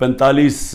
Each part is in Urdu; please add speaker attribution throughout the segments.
Speaker 1: 45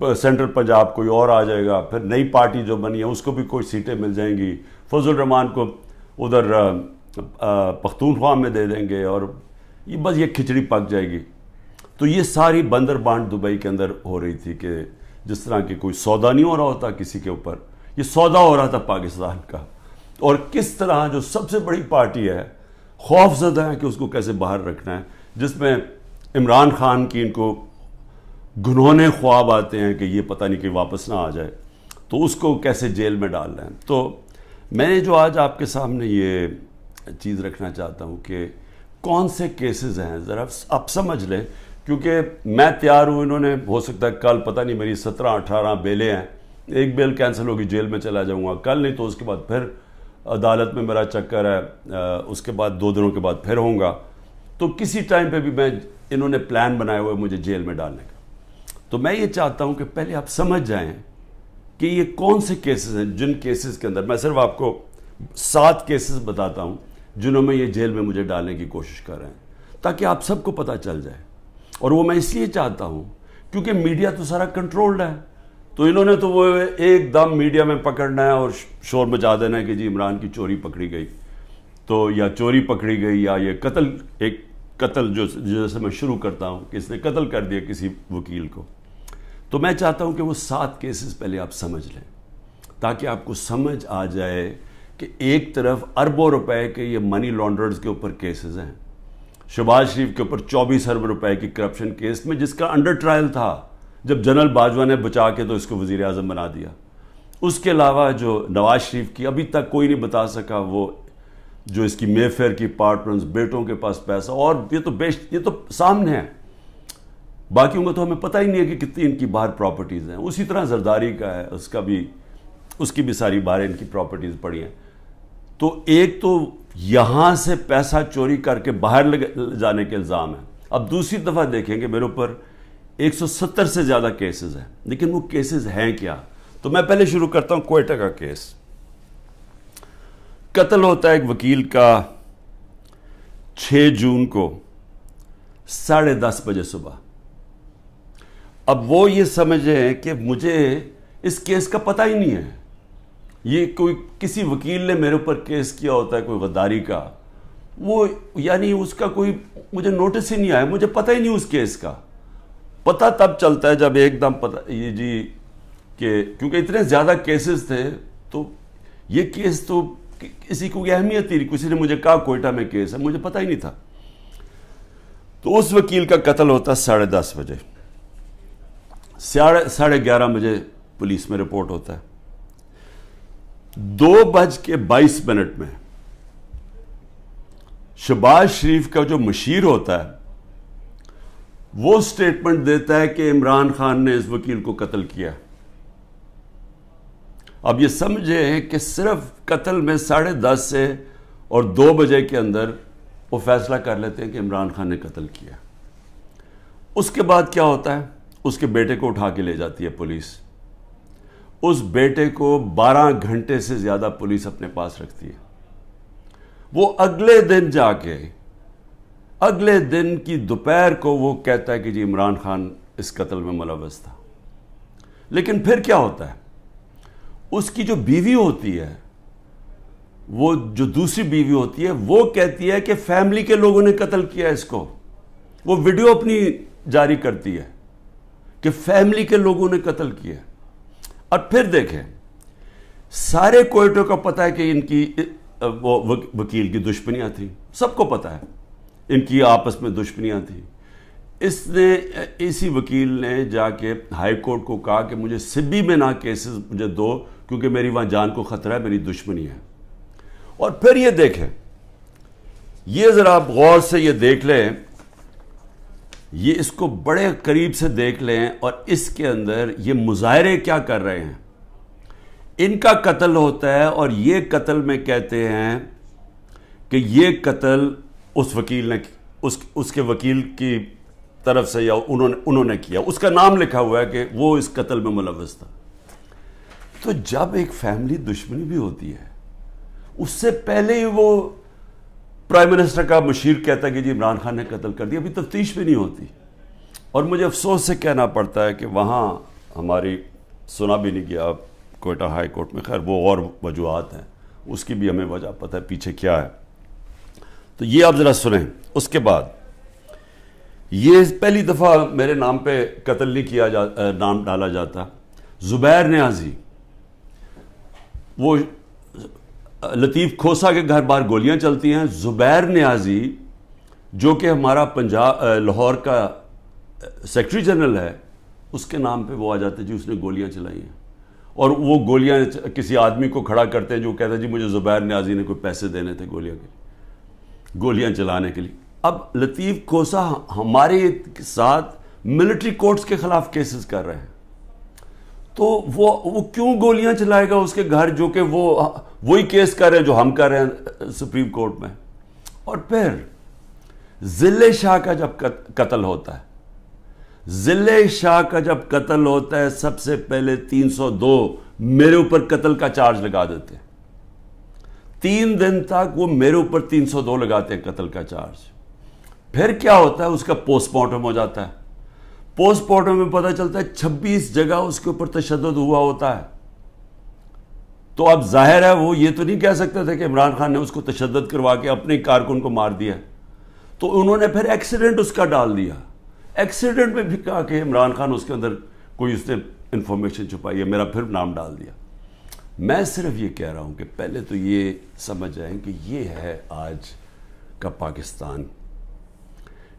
Speaker 1: سینٹرل پنجاب کوئی اور آ جائے گا، پھر نئی پارٹی جو بنی ہے اس کو بھی کوئی سیٹیں مل جائیں گی، فضل الرحمان کو ادھر پختونخوا میں دے دیں گے، اور یہ بس یہ کھچڑی پک جائے گی۔ تو یہ ساری بندر بانٹ دبئی کے اندر ہو رہی تھی کہ جس طرح کہ کوئی سودا نہیں ہو رہا ہوتا کسی کے اوپر، یہ سودا ہو رہا تھا پاکستان کا، اور کس طرح جو سب سے بڑی پارٹی ہے خوف زدہ ہے کہ اس کو کیسے باہر رکھنا ہے، جس میں عمران خان کی ان کو گنہونے خواب آتے ہیں کہ یہ پتہ نہیں کہ واپس نہ آ جائے، تو اس کو کیسے جیل میں ڈال رہے ہیں۔ تو میں نے جو آج آپ کے سامنے یہ چیز رکھنا چاہتا ہوں کہ کون سے کیسز ہیں، ذرا آپ سمجھ لیں، کیونکہ میں تیار ہوں، انہوں نے ہو سکتا ہے کل پتہ نہیں میری 17-18 بیلیں ہیں، ایک بیل کینسل ہوگی جیل میں چلا جاؤں گا، کل نہیں تو اس کے بعد پھر عدالت میں میرا چکر ہے، اس کے بعد 2 دنوں کے بعد پھر ہوں گا، تو کسی ٹائم پہ بھی انہوں نے پلان بنایا ہوا ہے مجھے جیل میں ڈالنے کا۔ تو میں یہ چاہتا ہوں کہ پہلے آپ سمجھ جائیں کہ یہ کون سے کیسز ہیں، جن کیسز کے اندر میں صرف آپ کو 7 کیسز بتاتا ہوں جنہوں میں یہ جیل میں مجھے ڈالنے کی کوشش کر رہے ہیں، تاکہ آپ سب کو پتہ چل جائے۔ اور وہ میں اس لیے چاہتا ہوں کیونکہ میڈیا تو سارا کنٹرولڈ ہے، تو انہوں نے تو وہ ایک دم میڈیا میں پکڑنا ہے اور شور مچا دینا ہے کہ جی عمران کی چوری پکڑی گئی، تو یا چوری پکڑی گئی، یا یہ ایک قتل جو جیسے میں شروع کرتا ہوں کہ اس نے قتل کر دیا کسی وکیل کو۔ تو میں چاہتا ہوں کہ وہ 7 کیسز پہلے آپ سمجھ لیں، تاکہ آپ کو سمجھ آ جائے کہ ایک طرف اربوں روپے کے یہ منی لانڈررز کے اوپر کیسز ہیں، شہباز شریف کے اوپر 24 ارب روپے کی کرپشن کیس میں، جس کا انڈر ٹرائل تھا جب جنرل باجوہ نے بچا کے تو اس کو وزیر اعظم بنا دیا۔ اس کے علاوہ جو نواز شریف کی ابھی تک کوئی نہیں بتا سکا، وہ جو اس کی مے فیئر کی اپارٹمنٹس، بیٹوں کے پاس پیسہ، اور یہ تو سامنے ہے، باقیوں کا تو ہمیں پتہ ہی نہیں ہے کہ کتنی ان کی باہر پراپرٹیز ہیں۔ اسی طرح زرداری کا ہے، اس کی بھی ساری باہر ان کی پراپرٹیز پڑی ہیں۔ تو ایک تو یہاں سے پیسہ چوری کر کے باہر لے جانے کے الزام ہے۔ اب دوسری دفعہ دیکھیں کہ میرے اوپر 170 سے زیادہ کیسز ہیں، لیکن وہ کیسز ہیں کیا؟ تو میں پہلے شروع کرتا ہوں کوئٹہ کا کیس۔ قتل ہوتا ہے ایک وکیل کا 6 جون کو 10:30 بجے صبح۔ اب وہ یہ سمجھیں کہ مجھے اس کیس کا پتہ ہی نہیں ہے، یہ کوئی کسی وکیل نے میرے اوپر کیس کیا ہوتا ہے کوئی غداری کا، وہ یعنی اس کا کوئی مجھے نوٹس ہی نہیں آیا، مجھے پتہ ہی نہیں اس کیس کا۔ پتہ تب چلتا ہے جب ایک دم پتہ یہ جی کہ کیونکہ اتنے زیادہ کیسز تھے، تو یہ کیس تو کسی کو اہمیت ہی نہیں، کسی نے مجھے کہا کوئٹہ میں کیس ہے، مجھے پتہ ہی نہیں تھا۔ تو اس وکیل کا قتل ہوتا 10:30 بجے، 11:30 بجے پولیس میں رپورٹ ہوتا ہے۔ 2:22 میں شہباز شریف کا جو مشیر ہوتا ہے وہ سٹیٹمنٹ دیتا ہے کہ عمران خان نے اس وکیل کو قتل کیا۔ اب یہ سمجھیں کہ صرف قتل میں 10:30 سے اور 2 بجے کے اندر وہ فیصلہ کر لیتے ہیں کہ عمران خان نے قتل کیا۔ اس کے بعد کیا ہوتا ہے؟ اس کے بیٹے کو اٹھا کے لے جاتی ہے پولیس۔ اس بیٹے کو 12 گھنٹے سے زیادہ پولیس اپنے پاس رکھتی ہے۔ وہ اگلے دن جا کے اگلے دن کی دوپہر کو وہ کہتا ہے کہ جی عمران خان اس قتل میں ملوث تھا۔ لیکن پھر کیا ہوتا ہے؟ اس کی جو بیوی ہوتی ہے، وہ جو دوسری بیوی ہوتی ہے، وہ کہتی ہے کہ فیملی کے لوگوں نے قتل کیا اس کو۔ وہ ویڈیو اپنی جاری کرتی ہے کہ فیملی کے لوگوں نے قتل کیا۔ اور پھر دیکھیں، سارے کوئٹوں کا پتہ ہے کہ ان کی وہ وکیل کی دشمنیاں تھیں، سب کو پتہ ہے ان کی آپس میں دشمنیاں تھیں۔ اسی وکیل نے جا کے ہائی کورٹ کو کہا کہ مجھے سبی میں نہ کیسز مجھے دو، کیونکہ میری وہاں جان کو خطرہ ہے، میری دشمنی ہے۔ اور پھر یہ دیکھیں، یہ ذرا آپ غور سے یہ دیکھ لیں، یہ اس کو بڑے قریب سے دیکھ لیں، اور اس کے اندر یہ مظاہرے کیا کر رہے ہیں۔ ان کا قتل ہوتا ہے اور یہ قتل میں کہتے ہیں کہ یہ قتل اس وکیل نے اس کے وکیل کی طرف سے یا انہوں نے کیا، اس کا نام لکھا ہوا ہے کہ وہ اس قتل میں ملوث تھا۔ تو جب ایک فیملی دشمنی بھی ہوتی ہے، اس سے پہلے ہی وہ پرائم منسٹر کا مشیر کہتا ہے کہ جی عمران خان نے قتل کر دیا، ابھی تفتیش بھی نہیں ہوتی۔ اور مجھے افسوس سے کہنا پڑتا ہے کہ وہاں ہماری سنا بھی نہیں گیا کوئٹہ ہائی کورٹ میں. خیر وہ اور وجوہات ہیں, اس کی بھی ہمیں وجہ پتہ ہے پیچھے کیا ہے. تو یہ آپ ذرا سنیں. اس کے بعد یہ پہلی دفعہ میرے نام پہ قتل نہیں کیا نام ڈالا جاتا. زبیر نیازی, وہ لطیف کھوسا کے گھر باہر گولیاں چلتی ہیں. زبیر نیازی جو کہ ہمارا لاہور کا سیکرٹری جنرل ہے, اس کے نام پہ وہ آ جاتے جی اس نے گولیاں چلائی ہیں. اور وہ گولیاں کسی آدمی کو کھڑا کرتے ہیں جو کہتا ہے جی مجھے زبیر نیازی نے کوئی پیسے دینے تھے گولیاں چلانے کے لیے. اب لطیف کھوسا ہمارے ساتھ ملٹری کورٹس کے خلاف کیسز کر رہے ہیں, تو وہ کیوں گولیاں چلائے گا اس کے گھر, جو کہ وہی کیس کر رہے ہیں جو ہم کر رہے ہیں سپریم کورٹ میں. اور پھر ضلع شاہ کا جب قتل ہوتا ہے, ضلع شاہ کا جب قتل ہوتا ہے, سب سے پہلے 302 میرے اوپر قتل کا چارج لگا دیتے ہیں. 3 دن تک وہ میرے اوپر 302 لگاتے ہیں قتل کا چارج. پھر کیا ہوتا ہے, اس کا پوسٹ مارٹم ہو جاتا ہے. پوسٹ مارٹم میں پتہ چلتا ہے 26 جگہ اس کے اوپر تشدد ہوا ہوتا ہے. تو اب ظاہر ہے وہ یہ تو نہیں کہہ سکتے تھے کہ عمران خان نے اس کو تشدد کروا کے اپنے کارکن کو مار دیا, تو انہوں نے پھر ایکسیڈنٹ اس کا ڈال دیا. ایکسیڈنٹ میں بھی کہا کہ عمران خان اس کے اندر کوئی اس نے انفارمیشن چھپائی ہے, میرا پھر نام ڈال دیا. میں صرف یہ کہہ رہا ہوں کہ پہلے تو یہ سمجھ جائیں کہ یہ ہے آج کا پاکستان,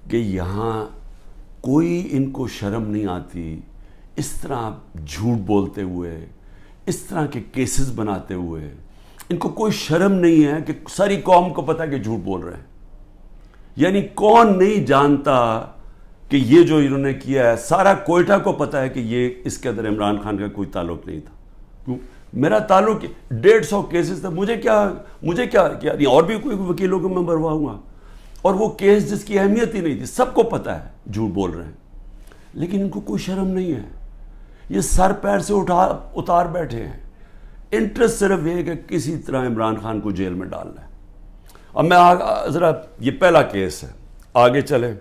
Speaker 1: کہ یہاں کوئی ان کو شرم نہیں آتی اس طرح جھوٹ بولتے ہوئے, اس طرح کے کیسز بناتے ہوئے. ان کو کوئی شرم نہیں ہے کہ ساری قوم کو پتہ ہے کہ جھوٹ بول رہے ہیں. یعنی کون نہیں جانتا کہ یہ جو انہوں نے کیا ہے, سارا کوئٹہ کو پتہ ہے کہ یہ اس کے اندر عمران خان کا کوئی تعلق نہیں تھا. میرا تعلق 150 کیسز تھا, مجھے کیا نہیں, اور بھی کوئی وکیلوں کو میں مرواؤں گا. اور وہ کیس جس کی اہمیت ہی نہیں تھی, سب کو پتہ ہے جھوٹ بول رہے ہیں, لیکن ان کو کوئی شرم نہیں ہے. یہ سر پیر سے اتار بیٹھے ہیں. انٹرسٹ صرف یہ کہ کسی طرح عمران خان کو جیل میں ڈالنا ہے. اب میں ذرا, یہ پہلا کیس ہے, آگے چلیں.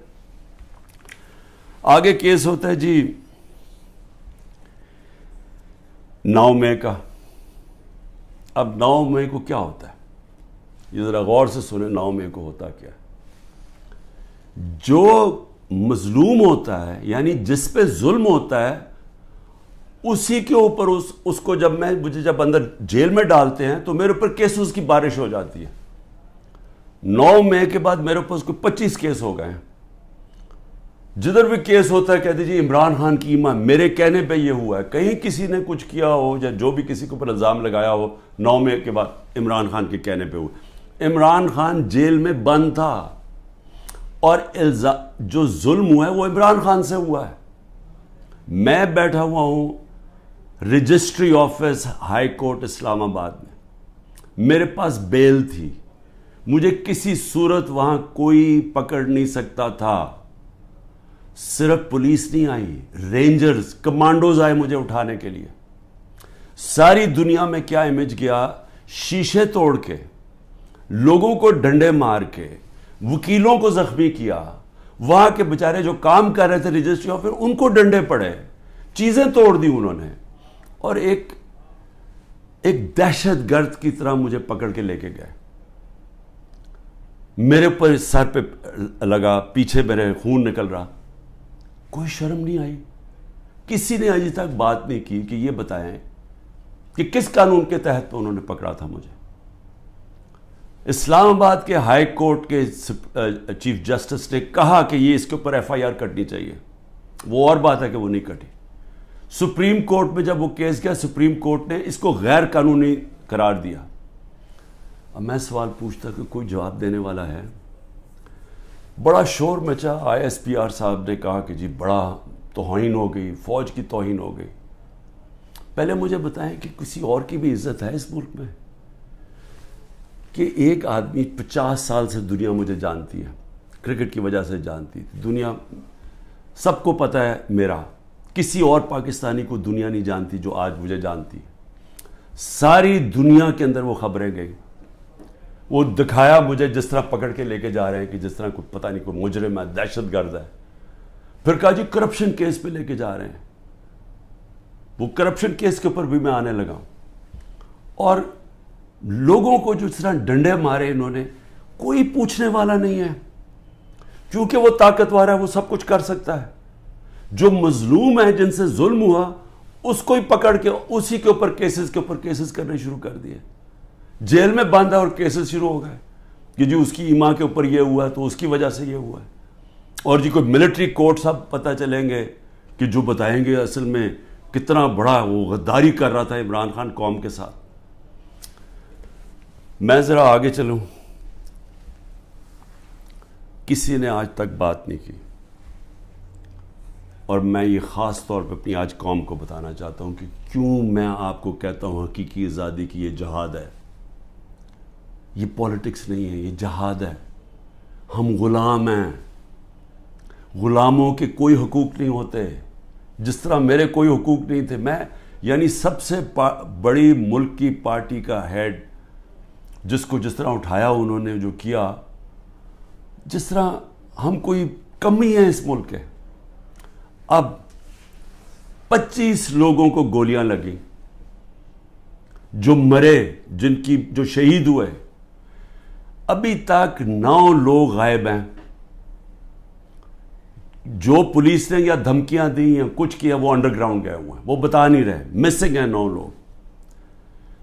Speaker 1: آگے کیس ہوتا ہے جی 9 مئی کا. اب 9 مئی کو کیا ہوتا ہے, یہ ذرا غور سے سنیں. 9 مئی کو ہوتا کیا ہے, جو مظلوم ہوتا ہے یعنی جس پہ ظلم ہوتا ہے, اسی کے اوپر اس کو مجھے جب اندر جیل میں ڈالتے ہیں تو میرے اوپر کیسز کی بارش ہو جاتی ہے. 9 مئی کے بعد میرے اوپر 25 کیس ہو گئے ہیں. جدھر بھی کیس ہوتا ہے کہتے جی عمران خان کی ایمان, میرے کہنے پہ یہ ہوا ہے. کہیں کسی نے کچھ کیا ہو یا جو بھی کسی کے اوپر الزام لگایا ہو 9 مئی کے بعد عمران خان کے کہنے پہ ہوا. عمران خان جیل میں بند تھا, اور جو ظلم ہوا ہے وہ عمران خان سے ہوا ہے. میں بیٹھا ہوا ہوں رجسٹری آفس ہائی کورٹ اسلام آباد میں, میرے پاس بیل تھی, مجھے کسی صورت وہاں کوئی پکڑ نہیں سکتا تھا. صرف پولیس نہیں آئی, رینجرز کمانڈوز آئے مجھے اٹھانے کے لیے. ساری دنیا میں کیا امیج گیا, شیشے توڑ کے, لوگوں کو ڈنڈے مار کے, وکیلوں کو زخمی کیا. وہاں کے بیچارے جو کام کر رہے تھے رجسٹری آفس, ان کو ڈنڈے پڑے, چیزیں توڑ دی انہوں نے, اور ایک دہشت گرد کی طرح مجھے پکڑ کے لے کے گئے. میرے اوپر سر پہ لگا, پیچھے میرے خون نکل رہا. کوئی شرم نہیں آئی, کسی نے ابھی تک بات نہیں کی کہ یہ بتائیں کہ کس قانون کے تحت انہوں نے پکڑا تھا مجھے. اسلام آباد کے ہائی کورٹ کے چیف جسٹس نے کہا کہ یہ اس کے اوپر ایف آئی آر کٹنی چاہیے. وہ اور بات ہے کہ وہ نہیں کٹی. سپریم کورٹ میں جب وہ کیس گیا, سپریم کورٹ نے اس کو غیر قانونی قرار دیا. اب میں سوال پوچھتا کہ کوئی جواب دینے والا ہے. بڑا شور مچا, آئی ایس پی آر صاحب نے کہا کہ جی بڑا توہین ہو گئی, فوج کی توہین ہو گئی. پہلے مجھے بتائیں کہ کسی اور کی بھی عزت ہے اس ملک میں, کہ ایک آدمی 50 سال سے دنیا مجھے جانتی ہے, کرکٹ کی وجہ سے جانتی, دنیا سب کو پتہ ہے میرا, کسی اور پاکستانی کو دنیا نہیں جانتی جو آج مجھے جانتی. ساری دنیا کے اندر وہ خبریں گئی, وہ دکھایا مجھے جس طرح پکڑ کے لے کے جا رہے ہیں کہ جس طرح کوئی پتہ نہیں کوئی مجرم ہے, دہشت گرد ہے. پھر کہا جی کرپشن کیس پہ لے کے جا رہے ہیں. وہ کرپشن کیس کے اوپر بھی میں آنے لگا ہوں. اور لوگوں کو جو اس طرح ڈنڈے مارے انہوں نے, کوئی پوچھنے والا نہیں ہے, کیونکہ وہ طاقتور ہے, وہ سب کچھ کر سکتا ہے. جو مظلوم ہے, جن سے ظلم ہوا, اس کو ہی پکڑ کے اسی کے اوپر کیسز کرنے شروع کر دیے. جیل میں بند ہے اور کیسز شروع ہو گئے کہ جی اس کی ایما کے اوپر یہ ہوا ہے تو اس کی وجہ سے یہ ہوا ہے. اور جی کوئی ملٹری کورٹ سب پتہ چلیں گے کہ جو بتائیں گے اصل میں کتنا بڑا وہ غداری کر رہا تھا عمران خان قوم کے ساتھ. میں ذرا آگے چلوں. کسی نے آج تک بات نہیں کی, اور میں یہ خاص طور پہ اپنی آج قوم کو بتانا چاہتا ہوں کہ کیوں میں آپ کو کہتا ہوں حقیقی آزادی کی یہ جہاد ہے. یہ پولیٹکس نہیں ہے, یہ جہاد ہے. ہم غلام ہیں. غلاموں کے کوئی حقوق نہیں ہوتے, جس طرح میرے کوئی حقوق نہیں تھے. میں یعنی سب سے بڑی ملک کی پارٹی کا ہیڈ, جس کو جس طرح اٹھایا انہوں نے, جو کیا, جس طرح ہم کوئی کمی ہے اس ملک کے. اب 25 لوگوں کو گولیاں لگیں, جو مرے, جن کی جو شہید ہوئے, ابھی تک 9 لوگ غائب ہیں. جو پولیس نے یا دھمکیاں دی یا کچھ کیا وہ انڈر گراؤنڈ گئے ہوئے ہیں, وہ بتا نہیں رہے, مسنگ ہیں 9 لوگ.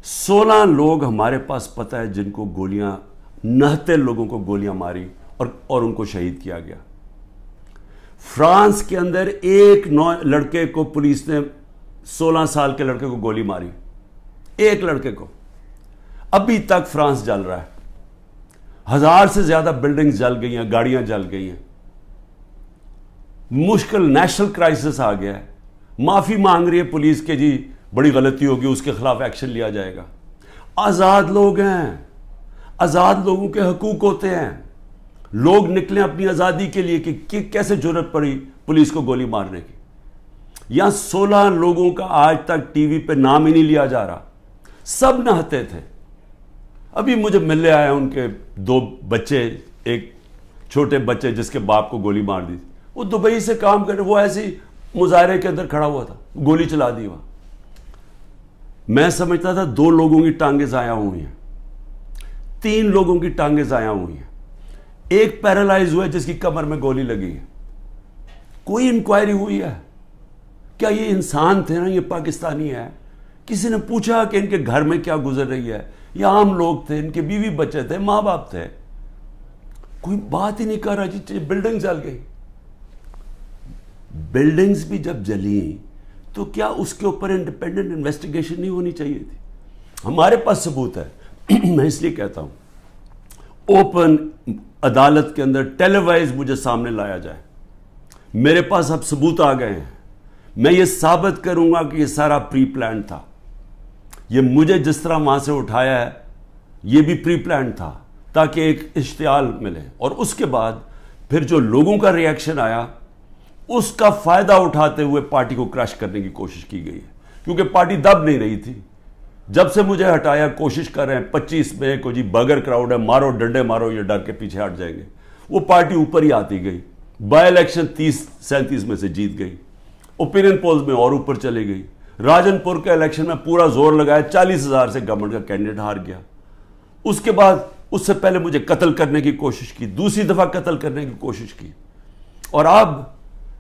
Speaker 1: 16 لوگ ہمارے پاس پتہ ہے جن کو گولیاں, 69 لوگوں کو گولیاں ماری اور ان کو شہید کیا گیا. فرانس کے اندر ایک لڑکے کو پولیس نے 16 سال کے لڑکے کو گولی ماری, ایک لڑکے کو. ابھی تک فرانس جل رہا ہے. 1000 سے زیادہ بلڈنگز جل گئی ہیں, گاڑیاں جل گئی ہیں. مشکل نیشنل کرائسس آ گیا ہے. معافی مانگ رہی ہے پولیس کے, جی بڑی غلطی ہوگی, اس کے خلاف ایکشن لیا جائے گا. آزاد لوگ ہیں, آزاد لوگوں کے حقوق ہوتے ہیں. لوگ نکلیں اپنی آزادی کے لیے کہ کیسے جرأت پڑی پولیس کو گولی مارنے کی. یہاں 16 لوگوں کا آج تک ٹی وی پہ نام ہی نہیں لیا جا رہا. سب نہتے تھے. ابھی مجھے ملنے آئے ان کے 2 بچے, ایک چھوٹے بچے جس کے باپ کو گولی مار دی, وہ دبئی سے کام کرے, وہ ایسی مظاہرے کے اندر کھڑا ہوا تھا, گولی چلا دی وہاں. میں سمجھتا تھا 2 لوگوں کی ٹانگیں ضائع ہوئی ہیں, 3 لوگوں کی ٹانگیں ضائع ہوئی ہیں, ایک پیرالائز ہوا ہے جس کی کمر میں گولی لگی ہے. کوئی انکوائری ہوئی ہے کیا یہ انسان تھے نا, یہ پاکستانی ہے؟ کسی نے پوچھا کہ ان کے گھر میں کیا گزر رہی ہے؟ یہ عام لوگ تھے, ان کے بیوی بچے تھے, ماں باپ تھے. کوئی بات ہی نہیں کر رہا. جی بلڈنگ جل گئی. بلڈنگز بھی جب جلیں تو کیا اس کے اوپر انڈیپینڈنٹ انویسٹیگیشن نہیں ہونی چاہیے تھی؟ ہمارے پاس ثبوت ہے. میں اس لیے کہتا ہوں اوپن عدالت کے اندر ٹیلی وائز مجھے سامنے لایا جائے. میرے پاس اب ثبوت آ گئے ہیں. میں یہ ثابت کروں گا کہ یہ سارا پری پلان تھا. یہ مجھے جس طرح وہاں سے اٹھایا ہے یہ بھی پری پلان تھا تاکہ ایک اشتعال ملے. اور اس کے بعد پھر جو لوگوں کا ری ایکشن آیا اس کا فائدہ اٹھاتے ہوئے پارٹی کو کرش کرنے کی کوشش کی گئی ہے, کیونکہ پارٹی دب نہیں رہی تھی. جب سے مجھے ہٹایا کوشش کر رہے ہیں 25 میں کو جی بغیر کراؤڈ ہے, مارو ڈنڈے مارو, یہ ڈر کے پیچھے ہٹ جائیں گے. وہ پارٹی اوپر ہی آتی گئی. بائی الیکشن 30-37 میں سے جیت گئی. اوپینین پولز میں اور اوپر چلی گئی. راجن پور کے الیکشن میں پورا زور لگایا, 40,000 سے گورنمنٹ کا کینڈیڈیٹ ہار گیا. اس کے بعد اس سے پہلے مجھے قتل کرنے کی کوشش کی, دوسری دفعہ قتل کرنے کی کوشش کی. اور اب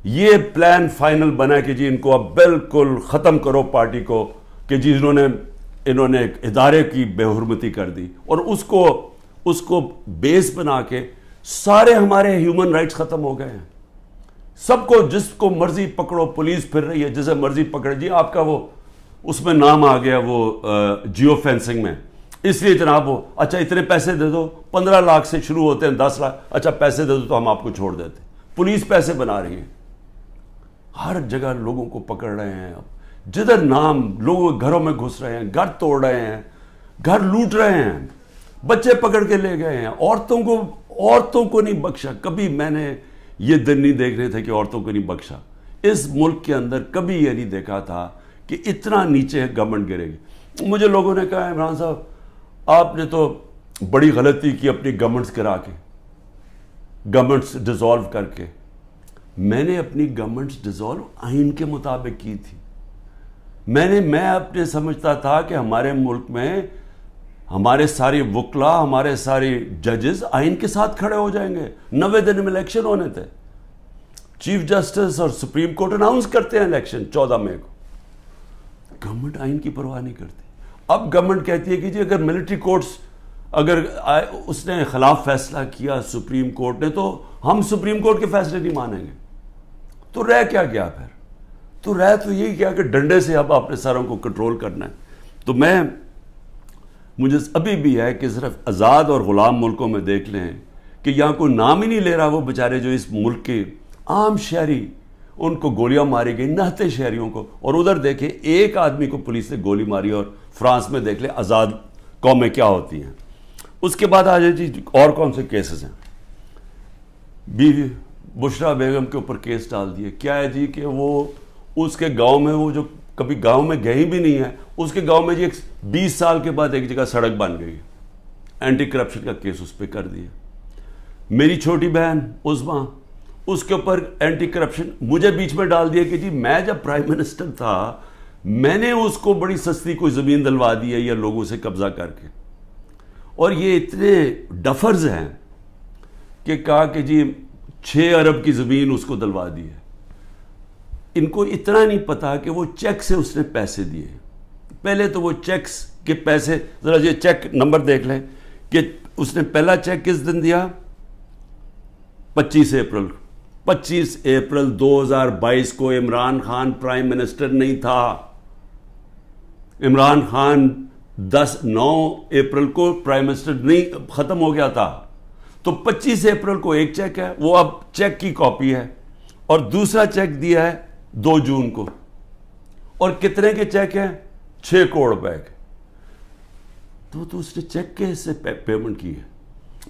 Speaker 1: یہ پلان فائنل بنا کہ جی ان کو اب بالکل ختم کرو پارٹی کو, کہ جی انہوں نے ایک ادارے کی بے حرمتی کر دی. اور اس کو بیس بنا کے سارے ہمارے ہیومن رائٹس ختم ہو گئے ہیں. سب کو جس کو مرضی پکڑو, پولیس پھر رہی ہے جسے مرضی پکڑے. جی آپ کا وہ اس میں نام آ گیا وہ جیو فینسنگ میں, اس لیے جناب وہ اچھا اتنے پیسے دے دو, 15 لاکھ سے شروع ہوتے ہیں, 10 لاکھ, اچھا پیسے دے دو تو ہم آپ کو چھوڑ دیتے. پولیس پیسے بنا رہی ہے. ہر جگہ لوگوں کو پکڑ رہے ہیں. اب جدھر نام لوگوں کے گھروں میں گھس رہے ہیں, گھر توڑ رہے ہیں, گھر لوٹ رہے ہیں, بچے پکڑ کے لے گئے ہیں. عورتوں کو نہیں بخشا. کبھی میں نے یہ دن نہیں دیکھنے تھے کہ عورتوں کو نہیں بخشا. اس ملک کے اندر کبھی یہ نہیں دیکھا تھا کہ اتنا نیچے گورنمنٹ گرے گی. مجھے لوگوں نے کہا عمران صاحب آپ نے تو بڑی غلطی کی اپنی گورنمنٹس کرا کے, گورنمنٹس ڈیزالو کر کے. میں نے اپنی گورنمنٹس ڈیزالو آئین کے مطابق کی تھی. میں اپنے سمجھتا تھا کہ ہمارے ملک میں ہمارے سارے وکلا، ہمارے سارے ججز آئین کے ساتھ کھڑے ہو جائیں گے. 90 دن میں الیکشن ہونے تھے. چیف جسٹس اور سپریم کورٹ اناؤنس کرتے ہیں الیکشن 14 مئی کو. گورنمنٹ آئین کی پرواہ نہیں کرتی. اب گورنمنٹ کہتی ہے کہ جی اگر ملٹری کورٹس اگر اس نے خلاف فیصلہ کیا سپریم کورٹ نے، تو ہم سپریم کورٹ کے فیصلے نہیں مانیں گے. تو رہ کیا گیا پھر؟ تو رہ تو یہی کیا کہ ڈنڈے سے اب اپنے سروں کو کنٹرول کرنا ہے. تو مجھے ابھی بھی ہے کہ صرف آزاد اور غلام ملکوں میں دیکھ لیں کہ یہاں کوئی نام ہی نہیں لے رہا وہ بیچارے جو اس ملک کے عام شہری، ان کو گولیاں ماری گئی، نہتے شہریوں کو. اور ادھر دیکھیں ایک آدمی کو پولیس نے گولی ماری. اور فرانس میں دیکھ لیں آزاد قومیں کیا ہوتی ہیں. اس کے بعد آ جائے جی اور کون سے کیسز ہیں. بیوی بشرا بیگم کے اوپر کیس ڈال دیے. کیا ہے جی کہ وہ اس کے گاؤں میں، وہ جو کبھی گاؤں میں گئی بھی نہیں ہے، اس کے گاؤں میں جی 20 سال کے بعد ایک جگہ سڑک بن گئی. اینٹی کرپشن کا کیس اس پہ کر دیا. میری چھوٹی بہن عظما، اس کے اوپر اینٹی کرپشن مجھے بیچ میں ڈال دیا کہ جی میں جب پرائم منسٹر تھا میں نے اس کو بڑی سستی کوئی زمین دلوا دی ہے یا لوگوں سے قبضہ کر کے. اور یہ اتنے ڈفرز ہیں کہ کہا کہ جی 6 ارب کی زمین اس کو دلوا دی ہے. ان کو اتنا نہیں پتا کہ وہ چیک سے اس نے پیسے دیے. پہلے تو وہ چیکس کے پیسے، ذرا یہ چیک نمبر دیکھ لیں کہ اس نے پہلا چیک کس دن دیا؟ 25 اپریل 2022 کو. عمران خان پرائم منسٹر نہیں تھا. عمران خان 9 اپریل کو پرائم منسٹر نہیں ختم ہو گیا تھا. تو 25 اپریل کو ایک چیک ہے، وہ اب چیک کی کاپی ہے. اور دوسرا چیک دیا ہے 2 جون کو. اور کتنے کے چیک ہیں؟ 6 کروڑ روپے کے. تو اس نے چیک کے سے پیمنٹ کی ہے.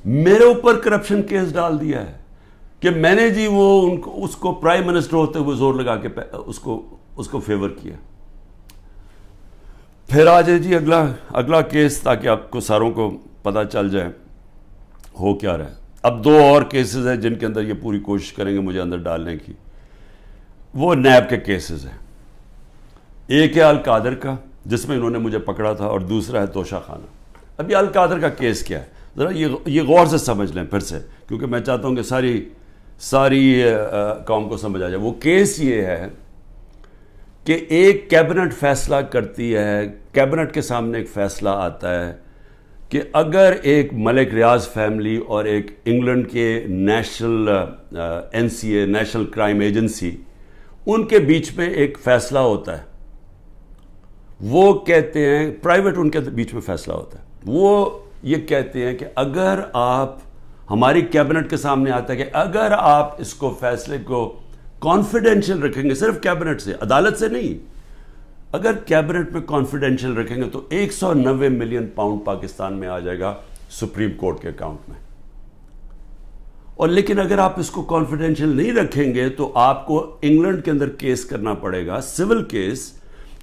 Speaker 1: میرے اوپر کرپشن کیس ڈال دیا ہے کہ میں نے جی وہ اس کو پرائم منسٹر ہوتے ہوئے زور لگا کے اس کو فیور کیا. پھر آ جائے جی اگلا کیس، تاکہ آپ کو ساروں کو پتہ چل جائے ہو کیا رہا ہے. اب 2 اور کیسز ہیں جن کے اندر یہ پوری کوشش کریں گے مجھے اندر ڈالنے کی. وہ نیب کے کیسز ہیں. ایک ہے القادر کا جس میں انہوں نے مجھے پکڑا تھا، اور دوسرا ہے توشہ خانہ. اب یہ القادر کا کیس کیا ہے ذرا یہ غور سے سمجھ لیں پھر سے، کیونکہ میں چاہتا ہوں کہ ساری قوم کو سمجھ آ جائے. وہ کیس یہ ہے کہ ایک کیبنٹ فیصلہ کرتی ہے، کیبنٹ کے سامنے ایک فیصلہ آتا ہے کہ اگر ایک ملک ریاض فیملی اور ایک انگلینڈ کے national NCA national crime agency, ان کے بیچ میں ایک فیصلہ ہوتا ہے. وہ کہتے ہیں پرائیویٹ، ان کے بیچ میں فیصلہ ہوتا ہے. وہ یہ کہتے ہیں کہ اگر آپ، ہماری کیبنٹ کے سامنے آتا ہے کہ اگر آپ اس کو فیصلے کو کانفیڈینشیل رکھیں گے، صرف کیبنٹ سے، عدالت سے نہیں، اگر کیبنٹ میں کانفیڈینشیل رکھیں گے تو 190 ملین پاؤنڈ پاکستان میں آ جائے گا سپریم کورٹ کے اکاؤنٹ میں. اور لیکن اگر آپ اس کو کانفیڈینشیل نہیں رکھیں گے تو آپ کو انگلینڈ کے اندر کیس کرنا پڑے گا، سول کیس،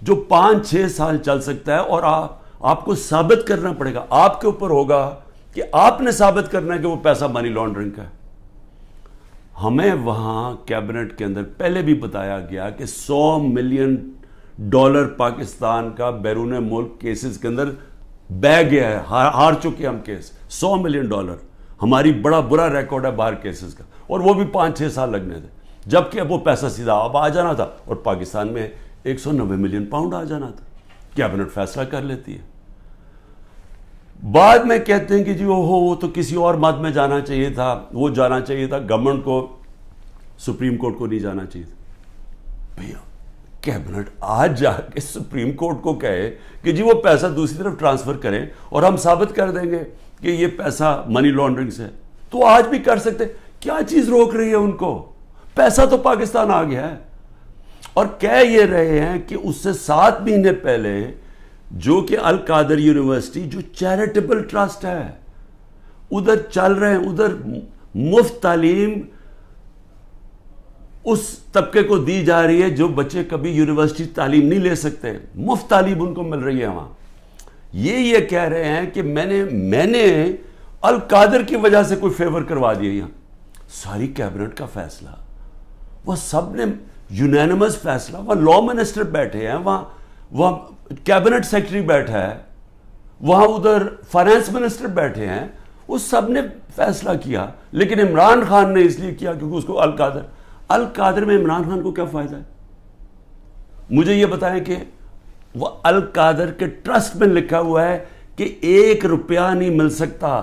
Speaker 1: جو 5-6 سال چل سکتا ہے. اور آپ کو ثابت کرنا پڑے گا، آپ کے اوپر ہوگا کہ آپ نے ثابت کرنا ہے کہ وہ پیسہ منی لانڈرنگ کا ہے. ہمیں وہاں کیبنٹ کے اندر پہلے بھی بتایا گیا کہ $100 ملین پاکستان کا بیرون ملک کیسز کے اندر بہ گیا ہے، ہار چکے ہم کیس. $100 ملین ہماری بڑا برا ریکارڈ ہے باہر کیسز کا. اور وہ بھی 5-6 سال لگنے تھے، جبکہ اب وہ پیسہ سیدھا اب آ جانا تھا اور پاکستان میں 190 ملین پاؤنڈ آ جانا تھا. کیبنٹ فیصلہ کر لیتی ہے. بعد میں کہتے ہیں کہ جی وہ تو کسی اور مد میں جانا چاہیے تھا، وہ جانا چاہیے تھا گورنمنٹ کو، سپریم کورٹ کو نہیں جانا چاہیے تھا. بھیا کیبنٹ آج جا کے سپریم کورٹ کو کہے کہ جی وہ پیسہ دوسری طرف ٹرانسفر کریں اور ہم ثابت کر دیں گے کہ یہ پیسہ منی لانڈرنگ سے، تو آج بھی کر سکتے. کیا چیز روک رہی ہے ان کو؟ پیسہ تو پاکستان آ گیا ہے. اور کہہ یہ رہے ہیں کہ اس سے 7 مہینے پہلے جو کہ القادر یونیورسٹی جو چیریٹیبل ٹرسٹ ہے، ادھر چل رہے ہیں، ادھر مفت تعلیم اس طبقے کو دی جا رہی ہے جو بچے کبھی یونیورسٹی تعلیم نہیں لے سکتے، مفت تعلیم ان کو مل رہی ہے وہاں. یہ کہہ رہے ہیں کہ میں نے القادر کی وجہ سے کوئی فیور کروا دیا. یہاں ساری کیبنٹ کا فیصلہ، وہ سب نے یونینمس فیصلہ، وہاں لا منسٹر بیٹھے ہیں، وہاں کیبنٹ سیکرٹری بیٹھا ہے, وہاں ادھر فائنانس منسٹر بیٹھے ہیں, وہ سب نے فیصلہ کیا. لیکن عمران خان نے اس لیے کیا کیونکہ اس کو القادر میں عمران خان کو کیا فائدہ ہے؟ مجھے یہ بتائیں کہ وہ القادر کے ٹرسٹ میں لکھا ہوا ہے کہ 1 روپیہ نہیں مل سکتا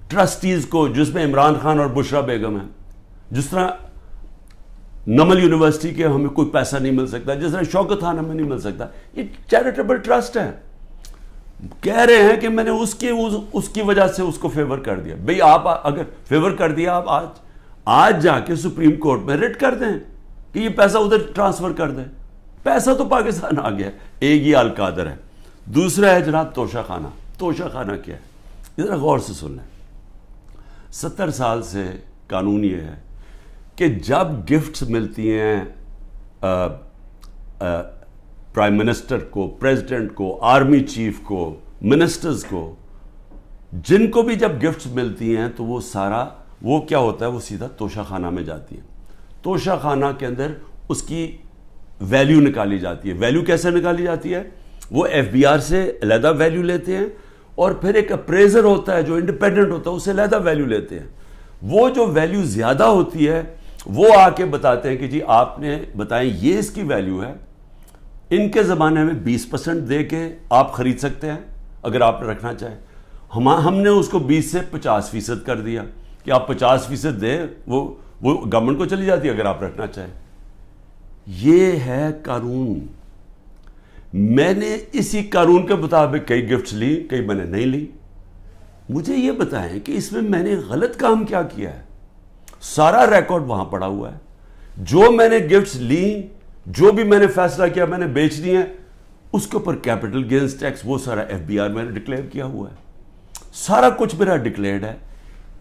Speaker 1: ٹرسٹیز کو, جس میں عمران خان اور بشرا بیگم ہیں. جس طرح نمل یونیورسٹی کے ہمیں کوئی پیسہ نہیں مل سکتا, جس طرح شوکت خان ہمیں نہیں مل سکتا. یہ چیریٹیبل ٹرسٹ ہے. کہہ رہے ہیں کہ میں نے اس کی وجہ سے اس کو فیور کر دیا. بھئی آپ اگر فیور کر دیا, آپ آج جا کے سپریم کورٹ میں ریٹ کر دیں کہ یہ پیسہ ادھر ٹرانسفر کر دیں. پیسہ تو پاکستان آ گیا. ایک یہ القادر ہے. دوسرا ہے جناب توشہ خانہ. توشہ خانہ کیا ہے؟ ذرا غور سے سن لیں. 70 سال سے قانون یہ ہے کہ جب گفٹس ملتی ہیں پرائم منسٹر کو, پریزیڈنٹ کو, آرمی چیف کو, منسٹرز کو, جن کو بھی جب گفٹس ملتی ہیں تو وہ کیا ہوتا ہے, وہ سیدھا توشہ خانہ میں جاتی ہیں. توشہ خانہ کے اندر اس کی ویلیو نکالی جاتی ہے. ویلیو کیسے نکالی جاتی ہے؟ وہ FBR سے علیحدہ ویلیو لیتے ہیں, اور پھر ایک اپریزر ہوتا ہے جو انڈیپینڈنٹ ہوتا ہے, اس سے علیحدہ ویلیو لیتے ہیں. وہ جو ویلیو زیادہ ہوتی ہے وہ آ کے بتاتے ہیں کہ جی آپ نے بتائیں یہ اس کی ویلیو ہے, ان کے زمانے میں 20% دے کے آپ خرید سکتے ہیں اگر آپ رکھنا چاہیں. ہم نے اس کو 20 سے 50% کر دیا کہ آپ 50% دیں, وہ گورنمنٹ کو چلی جاتی ہے اگر آپ رکھنا چاہیں. یہ ہے قانون. میں نے اسی قانون کے مطابق کئی گفٹس لی, کئی میں نے نہیں لی. مجھے یہ بتائیں کہ اس میں میں نے غلط کام کیا کیا ہے؟ سارا ریکارڈ وہاں پڑا ہوا ہے. جو میں نے گفٹس لی, جو بھی میں نے فیصلہ کیا میں نے بیچ دی ہیں, اس کے اوپر کیپٹل گینز ٹیکس وہ سارا FBR میں نے ڈکلیئر کیا ہوا ہے. سارا کچھ میرا ڈکلیئرڈ ہے.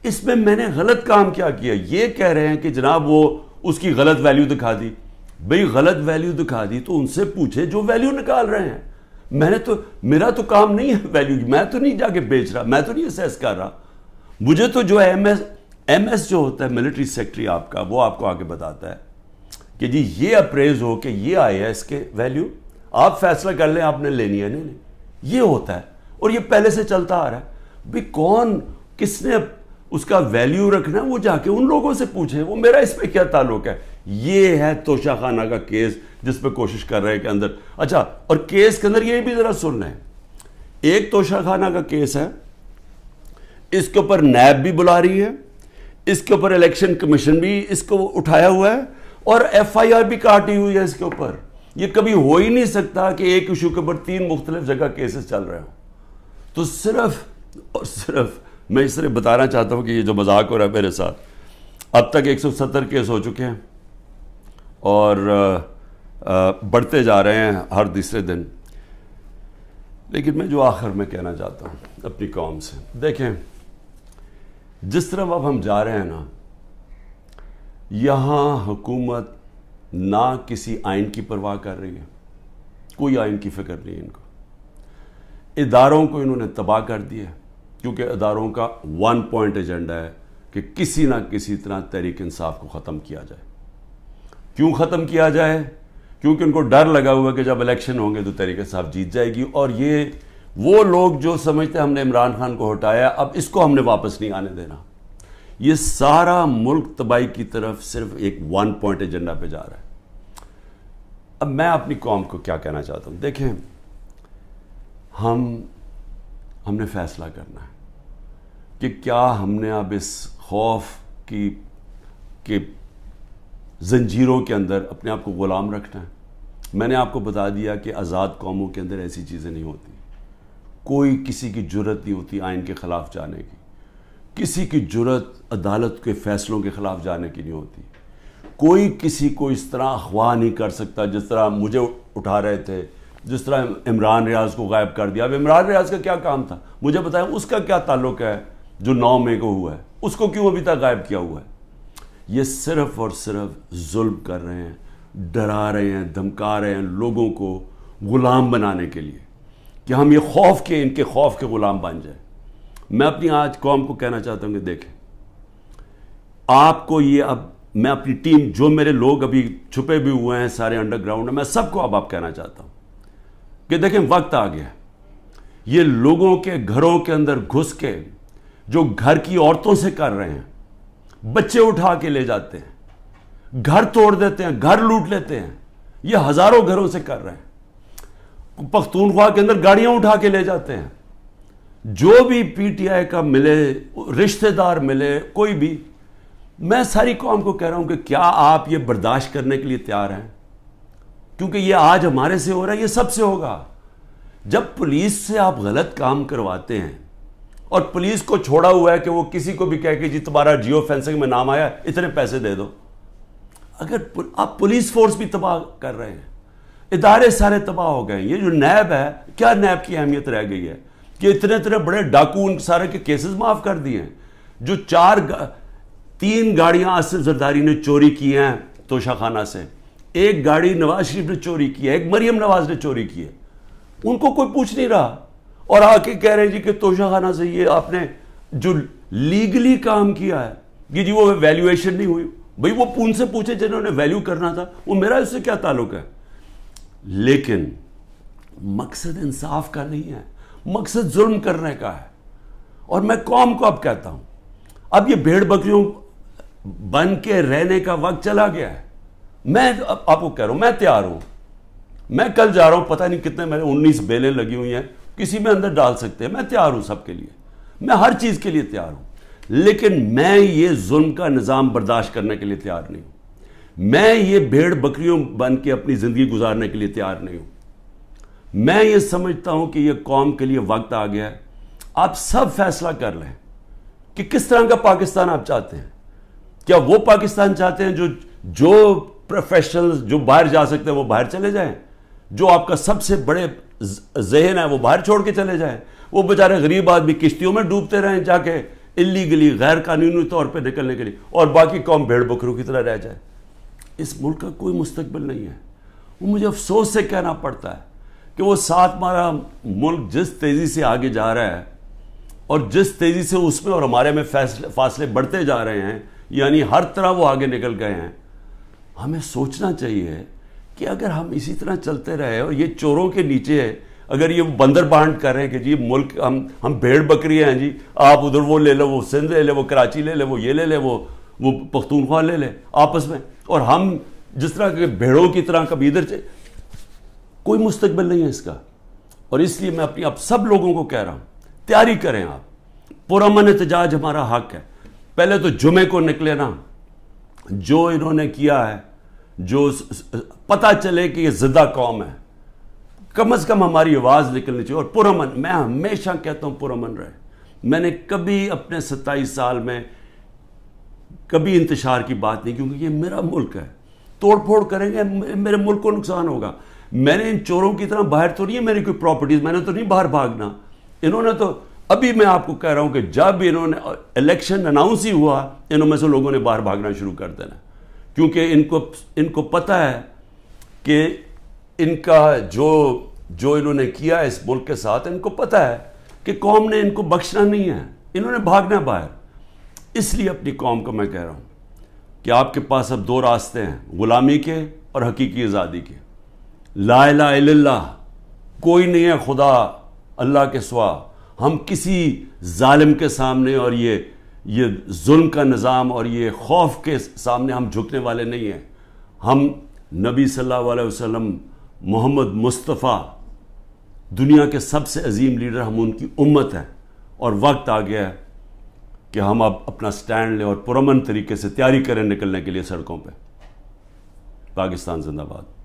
Speaker 1: اس میں نے غلط کام کیا کیا؟ یہ کہہ رہے ہیں کہ جناب وہ اس کی غلط ویلیو دکھا دی. بھئی غلط ویلیو دکھا دی تو ان سے پوچھے جو ویلیو نکال رہے ہیں. میرا تو کام نہیں ہے ویلیو کی. میں تو نہیں جا کے بیچ رہا, میں تو نہیں اسیس کر رہا. مجھے تو جو ہے ایم ایس جو ہوتا ہے ملٹری سیکٹری آپ کا, وہ آپ کو آگے بتاتا ہے کہ جی یہ اپریز ہو کہ یہ آئے ہے اس کے ویلیو, آپ فیصلہ کر لیں آپ نے لینی ہے نہیں. یہ ہوتا ہے اور یہ پہلے سے چلتا آ رہا ہے. بھئی کون کس نے اس کا ویلیو رکھنا ہے وہ جا کے ان لوگوں سے پوچھیں, وہ میرا اس پہ کیا تعلق ہے. یہ ہے توشہ خانہ کا کیس جس پہ کوشش کر رہے ہیں کہ اندر. اچھا, اور کیس کے اندر یہ بھی ذرا سن لیں. ایک توشہ خانہ کا کیس ہے, اس کے اوپر نیب بھی بلا رہی ہے, اس کے اوپر الیکشن کمیشن بھی اس کو اٹھایا ہوا ہے, اور FIR بھی کاٹی ہوئی ہے اس کے اوپر. یہ کبھی ہو ہی نہیں سکتا کہ ایک ایشو کے اوپر 3 مختلف جگہ کیسز چل رہے ہوں. تو صرف اور صرف میں اس طرح بتانا چاہتا ہوں کہ یہ جو مذاق ہو رہا ہے میرے ساتھ, اب تک 170 کیس ہو چکے ہیں اور بڑھتے جا رہے ہیں ہر دوسرے دن. لیکن میں جو آخر میں کہنا چاہتا ہوں اپنی قوم سے, دیکھیں جس طرح اب ہم جا رہے ہیں نا, یہاں حکومت نہ کسی آئین کی پرواہ کر رہی ہے, کوئی آئین کی فکر نہیں ہے ان کو. اداروں کو انہوں نے تباہ کر دیا کیونکہ اداروں کا 1 پوائنٹ ایجنڈا ہے کہ کسی نہ کسی طرح تحریک انصاف کو ختم کیا جائے. کیوں ختم کیا جائے؟ کیونکہ ان کو ڈر لگا ہوا کہ جب الیکشن ہوں گے تو تحریک انصاف جیت جائے گی, اور یہ وہ لوگ جو سمجھتے ہیں ہم نے عمران خان کو ہٹایا اب اس کو ہم نے واپس نہیں آنے دینا. یہ سارا ملک تباہی کی طرف صرف ایک 1 پوائنٹ ایجنڈا پہ جا رہا ہے. اب میں اپنی قوم کو کیا کہنا چاہتا ہوں, دیکھیں ہم نے فیصلہ کرنا ہے کہ کیا ہم نے اب اس خوف کی زنجیروں کے اندر اپنے آپ کو غلام رکھنا ہے. میں نے آپ کو بتا دیا کہ آزاد قوموں کے اندر ایسی چیزیں نہیں ہوتی. کوئی کسی کی جرت نہیں ہوتی آئین کے خلاف جانے کی, کسی کی جرت عدالت کے فیصلوں کے خلاف جانے کی نہیں ہوتی. کوئی کسی کو اس طرح اغوا نہیں کر سکتا جس طرح مجھے اٹھا رہے تھے, جس طرح عمران ریاض کو غائب کر دیا. اب عمران ریاض کا کیا کام تھا مجھے بتائیں, اس کا کیا تعلق ہے جو 9 مئی کو ہوا ہے, اس کو کیوں ابھی تک غائب کیا ہوا ہے؟ یہ صرف اور صرف ظلم کر رہے ہیں, ڈرا رہے ہیں, دھمکا رہے ہیں لوگوں کو غلام بنانے کے لیے کہ ہم یہ خوف کے ان کے خوف کے غلام بن جائیں. میں اپنی آج قوم کو کہنا چاہتا ہوں کہ دیکھیں آپ کو یہ, اب میں اپنی ٹیم جو میرے لوگ ابھی چھپے بھی ہوئے ہیں سارے انڈر گراؤنڈ میں, میں سب کو اب کہنا چاہتا ہوں کہ دیکھیں وقت آ گیا، یہ لوگوں کے گھروں کے اندر گھس کے جو گھر کی عورتوں سے کر رہے ہیں، بچے اٹھا کے لے جاتے ہیں، گھر توڑ دیتے ہیں، گھر لوٹ لیتے ہیں، یہ ہزاروں گھروں سے کر رہے ہیں، پختونخوا کے اندر گاڑیاں اٹھا کے لے جاتے ہیں، جو بھی پی ٹی آئی کا ملے، رشتہ دار ملے، کوئی بھی، میں ساری قوم کو کہہ رہا ہوں کہ کیا آپ یہ برداشت کرنے کے لیے تیار ہیں؟ کیونکہ یہ آج ہمارے سے ہو رہا ہے، یہ سب سے ہوگا۔ جب پولیس سے آپ غلط کام کرواتے ہیں اور پولیس کو چھوڑا ہوا ہے کہ وہ کسی کو بھی کہہ کہ جی تمہارا جیو فینسنگ میں نام آیا، اتنے پیسے دے دو، اگر آپ پولیس فورس بھی تباہ کر رہے ہیں، ادارے سارے تباہ ہو گئے ہیں۔ یہ جو نیب ہے، کیا نیب کی اہمیت رہ گئی ہے کہ اتنے بڑے ڈاکو ان سارے کے کیسز معاف کر دیے ہیں؟ جو 3 گاڑیاں آصف زرداری نے چوری کی ہیں توشہ خانہ سے، 1 گاڑی نواز شریف نے چوری کی ہے، 1 مریم نواز نے چوری کی ہے، ان کو کوئی پوچھ نہیں رہا، اور آ کے کہہ رہے جی کہ توشہ خانہ سے یہ آپ نے جو لیگلی کام کیا ہے کہ جی وہ ویلیویشن نہیں ہوئی، بھئی وہ ان سے پوچھے جنہوں نے ویلیو کرنا تھا، وہ میرا اس سے کیا تعلق ہے؟ لیکن مقصد انصاف کا نہیں ہے، مقصد ظلم کرنے کا ہے۔ اور میں قوم کو اب کہتا ہوں، اب یہ بھیڑ بکریوں بن کے رہنے کا وقت چلا گیا ہے۔ میں آپ کو کہہ رہا ہوں، میں تیار ہوں، میں کل جا رہا ہوں، پتہ نہیں کتنے میرے 19 بیلیں لگی ہوئی ہیں، کسی میں اندر ڈال سکتے ہیں، میں تیار ہوں سب کے لیے، میں ہر چیز کے لیے تیار ہوں، لیکن میں یہ ظلم کا نظام برداشت کرنے کے لیے تیار نہیں ہوں، میں یہ بھیڑ بکریوں بن کے اپنی زندگی گزارنے کے لیے تیار نہیں ہوں۔ میں یہ سمجھتا ہوں کہ یہ قوم کے لیے وقت آ گیا ہے، آپ سب فیصلہ کر لیں کہ کس طرح کا پاکستان آپ چاہتے ہیں۔ کیا وہ پاکستان چاہتے ہیں جو پروفیشنلز جو باہر جا سکتے ہیں وہ باہر چلے جائیں، جو آپ کا سب سے بڑے ذہن ہے وہ باہر چھوڑ کے چلے جائیں، وہ بیچارے غریب آدمی کشتیوں میں ڈوبتے رہیں جا کے اللیگلی غیر قانونی طور پہ نکلنے کے لیے، اور باقی قوم بھیڑ بکروں کی طرح رہ جائے؟ اس ملک کا کوئی مستقبل نہیں ہے۔ وہ مجھے افسوس سے کہنا پڑتا ہے کہ وہ ساتھ ہمارا ملک جس تیزی سے آگے جا رہا ہے اور جس تیزی سے اس میں اور ہمارے میں فاصلے بڑھتے جا رہے ہیں، یعنی ہر طرح وہ آگے نکل گئے ہیں، ہمیں سوچنا چاہیے کہ اگر ہم اسی طرح چلتے رہے اور یہ چوروں کے نیچے اگر یہ بندر بانٹ کر رہے ہیں کہ جی ملک ہم بھیڑ بکری ہیں، جی آپ ادھر وہ لے لو، وہ سندھ لے لے، وہ کراچی لے لے، وہ یہ لے لے، وہ پختونخوا لے لے آپس میں، اور ہم جس طرح کے بھیڑوں کی طرح کبھی ادھر کوئی مستقبل نہیں ہے اس کا۔ اور اس لیے میں اپنی اب سب لوگوں کو کہہ رہا ہوں، تیاری کریں، آپ پرامن احتجاج ہمارا حق ہے۔ پہلے تو جمعے کو نکلے نا، جو انہوں نے کیا ہے، جو پتہ چلے کہ یہ زندہ قوم ہے، کم از کم ہماری آواز نکلنی چاہیے، اور پرامن، میں ہمیشہ کہتا ہوں پرامن رہے۔ میں نے کبھی اپنے 27 سال میں کبھی انتشار کی بات نہیں، کیونکہ یہ میرا ملک ہے، توڑ پھوڑ کریں گے میرے ملک کو نقصان ہوگا۔ میں نے ان چوروں کی طرح باہر تو نہیں ہے میری کوئی پراپرٹیز، میں نے تو نہیں باہر بھاگنا۔ انہوں نے تو ابھی میں آپ کو کہہ رہا ہوں کہ جب انہوں نے الیکشن اناؤنس ہی ہوا، انہوں میں سے لوگوں نے باہر بھاگنا شروع کر دینا، کیونکہ ان کو پتہ ہے کہ ان کا جو انہوں نے کیا اس ملک کے ساتھ، ان کو پتہ ہے کہ قوم نے ان کو بخشنا نہیں ہے، انہوں نے بھاگنا باہر۔ اس لیے اپنی قوم کو میں کہہ رہا ہوں کہ آپ کے پاس اب 2 راستے ہیں، غلامی کے اور حقیقی آزادی کے۔ لا الہ الا اللہ، کوئی نہیں ہے خدا اللہ کے سوا، ہم کسی ظالم کے سامنے اور یہ ظلم کا نظام اور یہ خوف کے سامنے ہم جھکنے والے نہیں ہیں۔ ہم نبی صلی اللہ علیہ وسلم، محمد مصطفیٰ، دنیا کے سب سے عظیم لیڈر، ہم ان کی امت ہیں، اور وقت آ گیا ہے کہ ہم اب اپنا سٹینڈ لیں اور پرامن طریقے سے تیاری کریں نکلنے کے لیے سڑکوں پہ۔ پاکستان زندہ باد۔